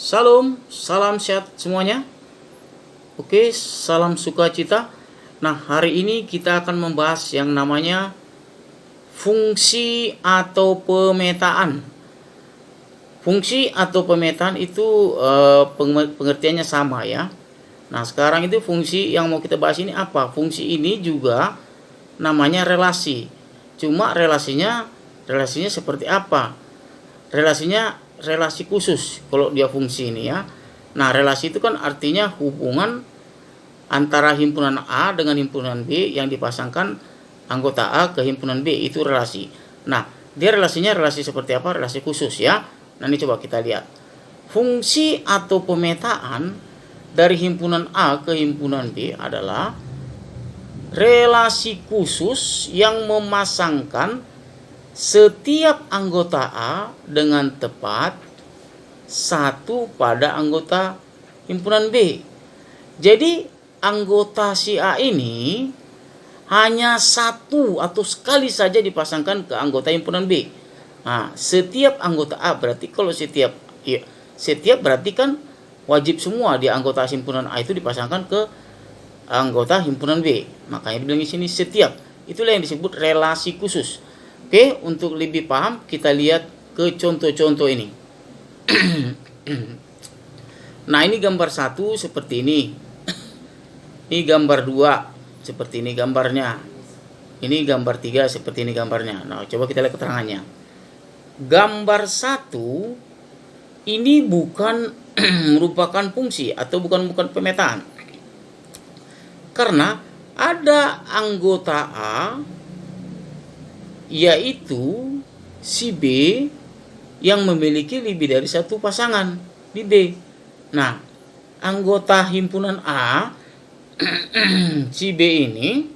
Salam, salam sehat semuanya. Oke, salam sukacita. Nah, hari ini kita akan membahas yang namanya fungsi atau pemetaan. Fungsi atau pemetaan itu pengertiannya sama ya. Nah, sekarang itu fungsi yang mau kita bahas ini apa? Fungsi ini juga namanya relasi. Cuma relasinya seperti apa? Relasi khusus kalau dia fungsi ini ya. Nah, relasi itu kan artinya hubungan antara himpunan A dengan himpunan B yang dipasangkan anggota A ke himpunan B, itu relasi. Nah, dia relasi seperti apa? Relasi khusus ya. Nah, ini coba kita lihat. Fungsi atau pemetaan dari himpunan A ke himpunan B adalah relasi khusus yang memasangkan setiap anggota A dengan tepat satu pada anggota himpunan B. Jadi anggota si A ini hanya satu atau sekali saja dipasangkan ke anggota himpunan B. Nah, setiap anggota A berarti kalau setiap berarti kan wajib semua di anggota himpunan A itu dipasangkan ke anggota himpunan B. Makanya dibilang di sini setiap. Itulah yang disebut relasi khusus. Oke, untuk lebih paham kita lihat ke contoh-contoh ini. Nah, ini gambar 1 seperti ini. Ini gambar 2 seperti ini gambarnya. Ini gambar 3 seperti ini gambarnya. Nah, coba kita lihat keterangannya. Gambar 1 ini bukan merupakan fungsi atau bukan pemetaan. Karena ada anggota A yaitu si B yang memiliki lebih dari satu pasangan di B. Nah, anggota himpunan A si B ini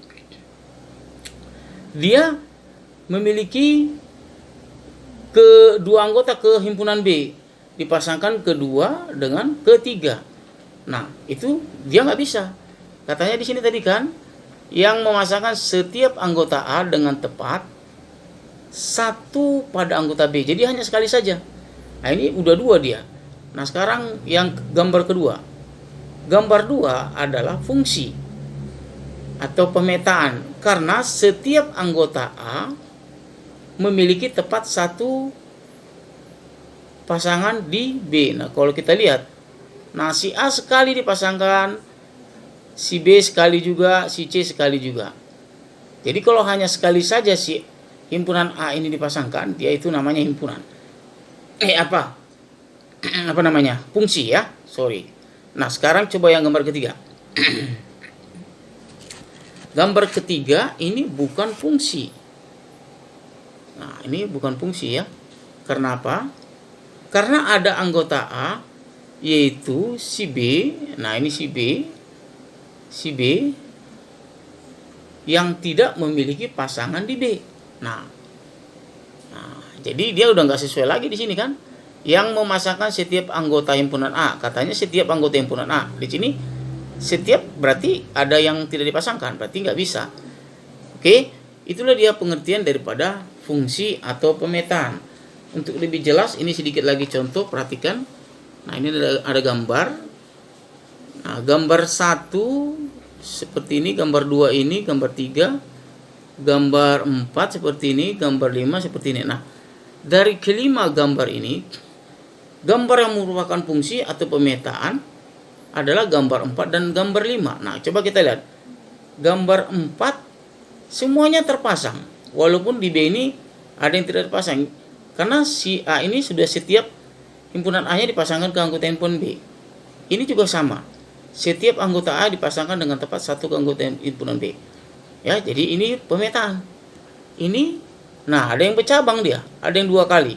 dia memiliki kedua anggota ke himpunan B, dipasangkan kedua dengan ketiga. Nah, itu dia nggak bisa. Katanya di sini tadi kan yang memasangkan setiap anggota A dengan tepat satu pada anggota B. Jadi hanya sekali saja. Nah, ini udah 2 dia. Nah, sekarang yang gambar kedua. Gambar 2 adalah fungsi atau pemetaan karena setiap anggota A memiliki tepat satu pasangan di B. Nah, kalau kita lihat, nah si A sekali dipasangkan, si B sekali juga, si C sekali juga. Jadi kalau hanya sekali saja si himpunan A ini dipasangkan, dia itu namanya himpunan. Apa namanya? Fungsi ya. Sorry. Nah, sekarang coba yang gambar ketiga. Gambar ketiga ini bukan fungsi. Nah, ini bukan fungsi ya. Karena apa? Karena ada anggota A yaitu si B. Nah, ini si B. Si B yang tidak memiliki pasangan di B. Nah, jadi dia udah nggak sesuai lagi di sini kan? Yang memasangkan setiap anggota himpunan A, katanya setiap anggota himpunan A. Di sini setiap berarti ada yang tidak dipasangkan, berarti nggak bisa. Oke, itulah dia pengertian daripada fungsi atau pemetaan. Untuk lebih jelas, ini sedikit lagi contoh, perhatikan. Nah, ini ada gambar. Nah, gambar 1 seperti ini, gambar 2 ini, gambar 3. Gambar 4 seperti ini, gambar 5 seperti ini. Nah, dari kelima gambar ini, gambar yang merupakan fungsi atau pemetaan adalah gambar 4 dan gambar 5. Nah, coba kita lihat. Gambar 4 semuanya terpasang. Walaupun di B ini ada yang tidak terpasang. Karena si A ini sudah setiap himpunan A-nya dipasangkan ke anggota himpunan B. Ini juga sama. Setiap anggota A dipasangkan dengan tepat satu ke anggota himpunan B. Ya, jadi ini pemetaan. Ini, nah ada yang bercabang dia, ada yang 2 kali.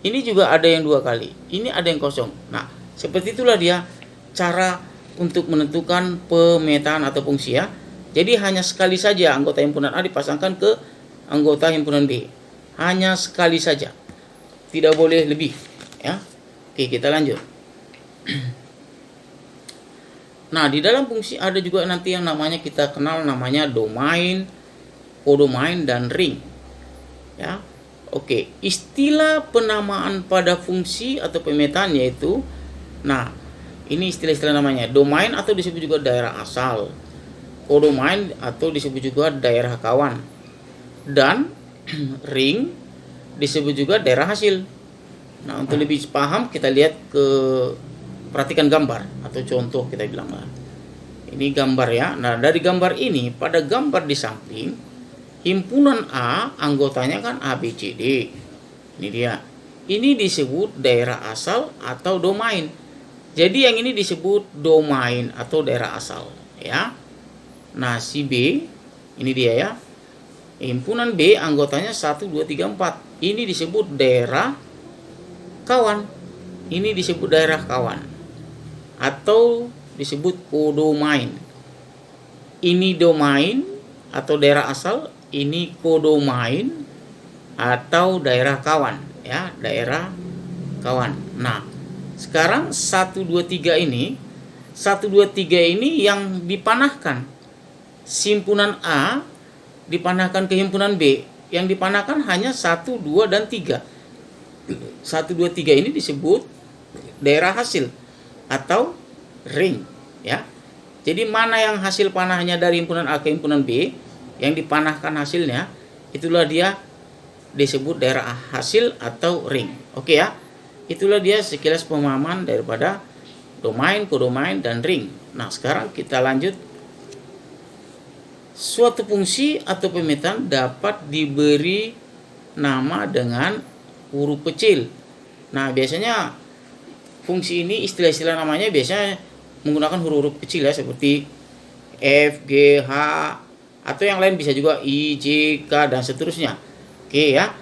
Ini juga ada yang 2 kali. Ini ada yang kosong. Nah, seperti itulah dia cara untuk menentukan pemetaan atau fungsi ya. Jadi hanya sekali saja anggota himpunan A dipasangkan ke anggota himpunan B. Hanya sekali saja. Tidak boleh lebih, ya. Oke, kita lanjut. Nah, di dalam fungsi ada juga nanti yang namanya kita kenal namanya domain, kodomain, dan ring. Ya. Oke, istilah penamaan pada fungsi atau pemetaan yaitu Nah, ini istilah-istilah namanya. Domain atau disebut juga daerah asal, kodomain atau disebut juga daerah kawan, dan ring disebut juga daerah hasil. Nah, untuk lebih paham kita lihat perhatikan gambar atau contoh kita bilang lah. Ini gambar ya. Nah, dari gambar ini, pada gambar di samping, himpunan A anggotanya kan A, B, C, D. Ini dia. Ini disebut daerah asal atau domain. Jadi yang ini disebut domain atau daerah asal ya. Nah, si B ini dia ya. Himpunan B anggotanya 1, 2, 3, 4. Ini disebut daerah kawan. Ini disebut daerah kawan atau disebut kodomain. Ini domain atau daerah asal, ini kodomain atau daerah kawan ya, daerah kawan. Nah, sekarang 1, 2, 3 ini, 1, 2, 3 ini yang dipanahkan. Himpunan A dipanahkan ke himpunan B. Yang dipanahkan hanya 1, 2, dan 3. 1, 2, 3 ini disebut daerah hasil atau ring ya. Jadi mana yang hasil panahnya dari himpunan A ke himpunan B, yang dipanahkan hasilnya, itulah dia disebut daerah hasil atau ring. Oke ya. Itulah dia sekilas pemahaman daripada domain, kodomain, dan ring. Nah, sekarang kita lanjut. Suatu fungsi atau pemetaan dapat diberi nama dengan huruf kecil. Nah, biasanya fungsi ini istilah-istilah namanya biasanya menggunakan huruf-huruf kecil ya, seperti F, G, H, atau yang lain bisa juga I, J, K, dan seterusnya. Oke ya.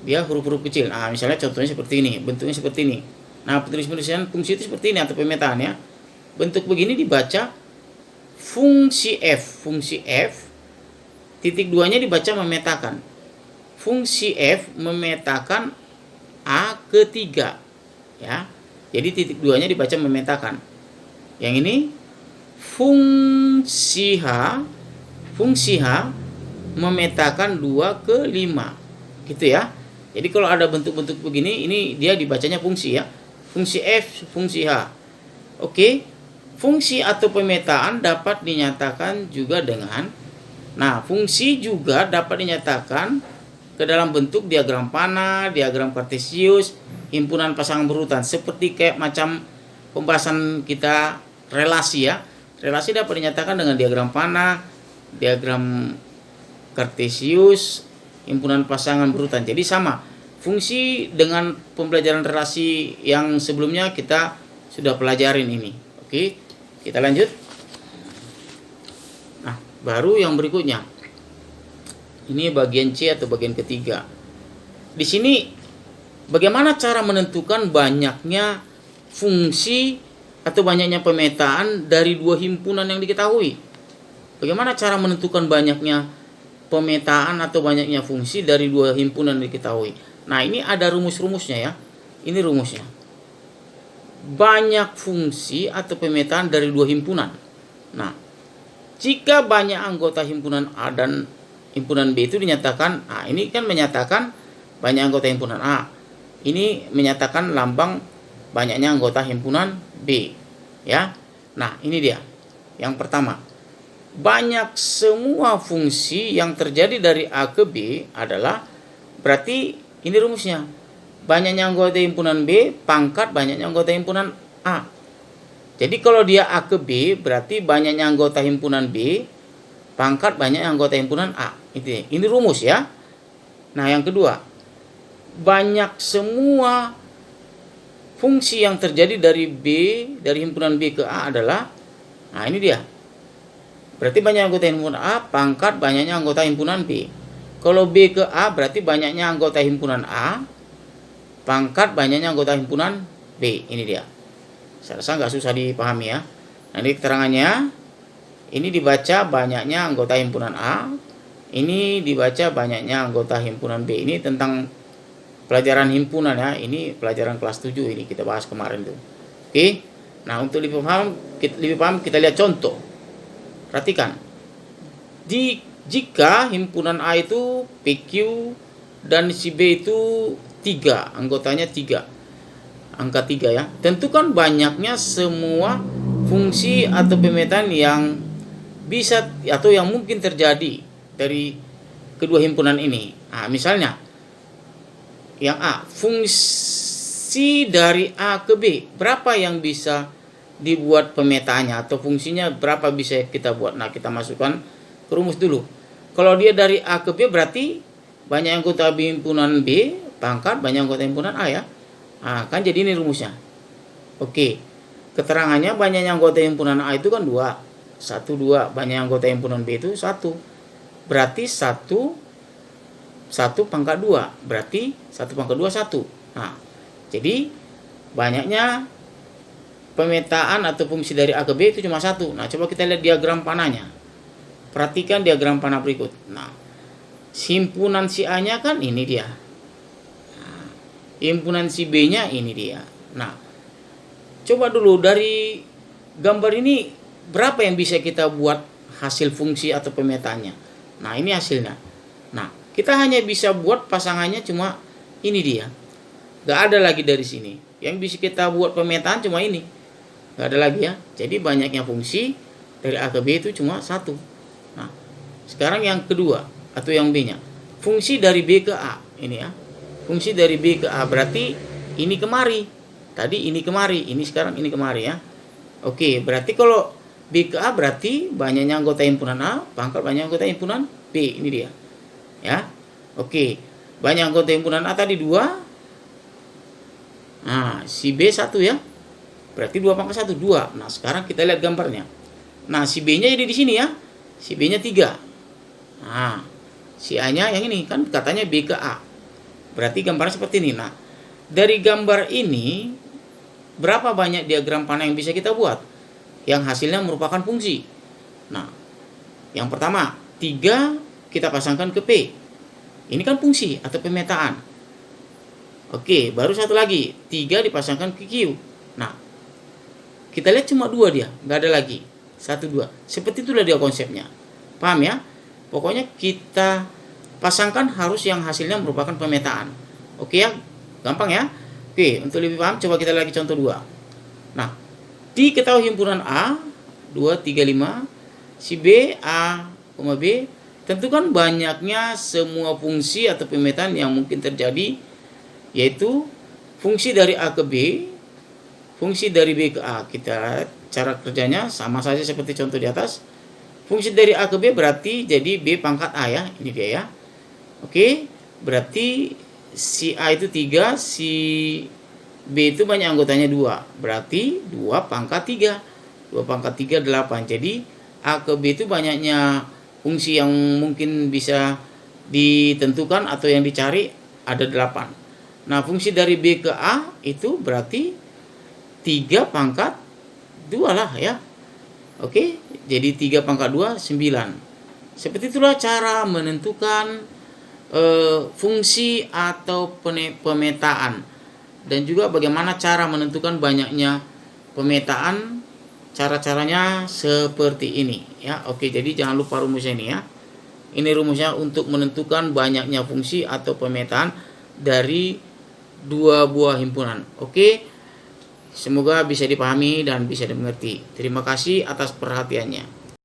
Dia huruf-huruf kecil. Nah, misalnya contohnya seperti ini, bentuknya seperti ini. Nah, penulisan fungsi itu seperti ini atau pemetaan ya. Bentuk begini dibaca fungsi F. Fungsi F titik 2-nya dibaca memetakan. Fungsi F memetakan A ke 3 ya. Jadi titik 2-nya dibaca memetakan. Yang ini fungsi H memetakan 2 ke 5 gitu ya. Jadi kalau ada bentuk-bentuk begini, ini dia dibacanya fungsi ya. Fungsi F, fungsi H. Oke. Fungsi atau pemetaan dapat dinyatakan juga dengan, nah, fungsi juga dapat dinyatakan ke dalam bentuk diagram panah, diagram kartesius, himpunan pasangan berurutan, seperti kayak macam pembahasan kita relasi ya. Relasi dapat dinyatakan dengan diagram panah, diagram kartesius, himpunan pasangan berurutan. Jadi sama. Fungsi dengan pembelajaran relasi yang sebelumnya kita sudah pelajarin ini. Oke, kita lanjut. Nah, baru yang berikutnya. Ini bagian C atau bagian ketiga. Di sini bagaimana cara menentukan banyaknya fungsi atau banyaknya pemetaan dari dua himpunan yang diketahui? Bagaimana cara menentukan banyaknya pemetaan atau banyaknya fungsi dari dua himpunan yang diketahui? Nah, ini ada rumus-rumusnya ya. Ini rumusnya. Banyak fungsi atau pemetaan dari dua himpunan. Nah, jika banyak anggota himpunan A dan himpunan B itu dinyatakan, ini kan menyatakan banyak anggota himpunan A. Ini menyatakan lambang banyaknya anggota himpunan B. Ya. Nah, ini dia. Yang pertama, banyak semua fungsi yang terjadi dari A ke B adalah, berarti ini rumusnya. Banyaknya anggota himpunan B pangkat banyaknya anggota himpunan A. Jadi kalau dia A ke B, berarti banyaknya anggota himpunan B pangkat banyaknya anggota himpunan A. Ini rumus ya. Nah, yang kedua, banyak semua fungsi yang terjadi dari himpunan B ke A adalah, nah ini dia. Berarti banyak anggota himpunan A pangkat banyaknya anggota himpunan B. Kalau B ke A berarti banyaknya anggota himpunan A pangkat banyaknya anggota himpunan B. Ini dia. Saya rasa nggak susah dipahami ya. Nah, ini keterangannya. Ini dibaca banyaknya anggota himpunan A. Ini dibaca banyaknya anggota himpunan B. Ini tentang pelajaran himpunan ya. Ini pelajaran kelas 7 ini kita bahas kemarin tuh. Oke. Nah, untuk lebih paham kita lihat contoh. Perhatikan. Jika himpunan A itu PQ dan si B itu 3, anggotanya 3. angka 3 ya. Tentukan banyaknya semua fungsi atau pemetaan yang bisa atau yang mungkin terjadi dari kedua himpunan ini. Nah, misalnya yang A, fungsi dari A ke B, berapa yang bisa dibuat pemetaannya atau fungsinya berapa bisa kita buat. Nah, kita masukkan ke rumus dulu. Kalau dia dari A ke B berarti banyak anggota himpunan B pangkat banyak anggota himpunan A ya. Nah, kan jadi ini rumusnya. Oke. Keterangannya banyaknya anggota himpunan A itu kan 2. 1 2, banyak anggota himpunan B itu 1. Berarti 1 pangkat 2. Berarti 1 pangkat 2 1. Nah, jadi banyaknya pemetaan atau fungsi dari A ke B itu cuma 1. Nah, coba kita lihat diagram panahnya. Perhatikan diagram panah berikut. Nah, himpunan si A-nya kan ini dia. Nah, himpunan si B-nya ini dia. Nah, coba dulu dari gambar ini berapa yang bisa kita buat hasil fungsi atau pemetaannya. Nah, ini hasilnya. Nah, kita hanya bisa buat pasangannya cuma ini dia. Gak ada lagi dari sini. Yang bisa kita buat pemetaan cuma ini. Gak ada lagi ya. Jadi banyaknya fungsi dari A ke B itu cuma 1. Nah, sekarang yang kedua atau yang B-nya. Fungsi dari B ke A. Ini ya. Fungsi dari B ke A berarti ini kemari. Tadi ini kemari. Ini sekarang ini kemari ya. Oke, berarti kalau B ke A berarti banyaknya anggota himpunan A pangkat banyak anggota himpunan B. Ini dia. Ya. Oke. Banyak anggota himpunan A tadi 2. Nah, si B 1 ya. Berarti 2 pangkat 1 2. Nah, sekarang kita lihat gambarnya. Nah, si B-nya jadi di sini ya. Si B-nya 3. Nah, si A-nya yang ini kan katanya B ke A. Berarti gambarnya seperti ini. Nah, dari gambar ini berapa banyak diagram panah yang bisa kita buat? Yang hasilnya merupakan fungsi. Nah, yang pertama 3 kita pasangkan ke P. Ini kan fungsi atau pemetaan. Oke, baru satu lagi 3 dipasangkan ke Q. Nah, kita lihat cuma 2 dia, nggak ada lagi 1 2. Seperti itulah dia konsepnya. Paham ya? Pokoknya kita pasangkan harus yang hasilnya merupakan pemetaan. Oke ya, gampang ya. Oke, untuk lebih paham coba kita lagi contoh 2. Nah, diketahui himpunan A 2 3 5 si B A, B. Tentukan banyaknya semua fungsi atau pemetaan yang mungkin terjadi, yaitu fungsi dari A ke B, fungsi dari B ke A. Kita cara kerjanya sama saja seperti contoh di atas. Fungsi dari A ke B berarti jadi B pangkat A ya. Ini dia ya. Oke, berarti si A itu 3, si B itu banyak anggotanya 2. Berarti 2 pangkat 3. 2 pangkat 3 8. Jadi A ke B itu banyaknya fungsi yang mungkin bisa ditentukan atau yang dicari ada 8. Nah, fungsi dari B ke A itu berarti 3 pangkat 2 lah ya. Oke, jadi 3 pangkat 2, 9. Seperti itulah cara menentukan fungsi atau pemetaan. Dan juga bagaimana cara menentukan banyaknya pemetaan. Cara-caranya seperti ini ya. Oke, jadi jangan lupa rumusnya ini ya. Ini rumusnya untuk menentukan banyaknya fungsi atau pemetaan dari 2 buah himpunan. Oke, semoga bisa dipahami dan bisa dimengerti. Terima kasih atas perhatiannya.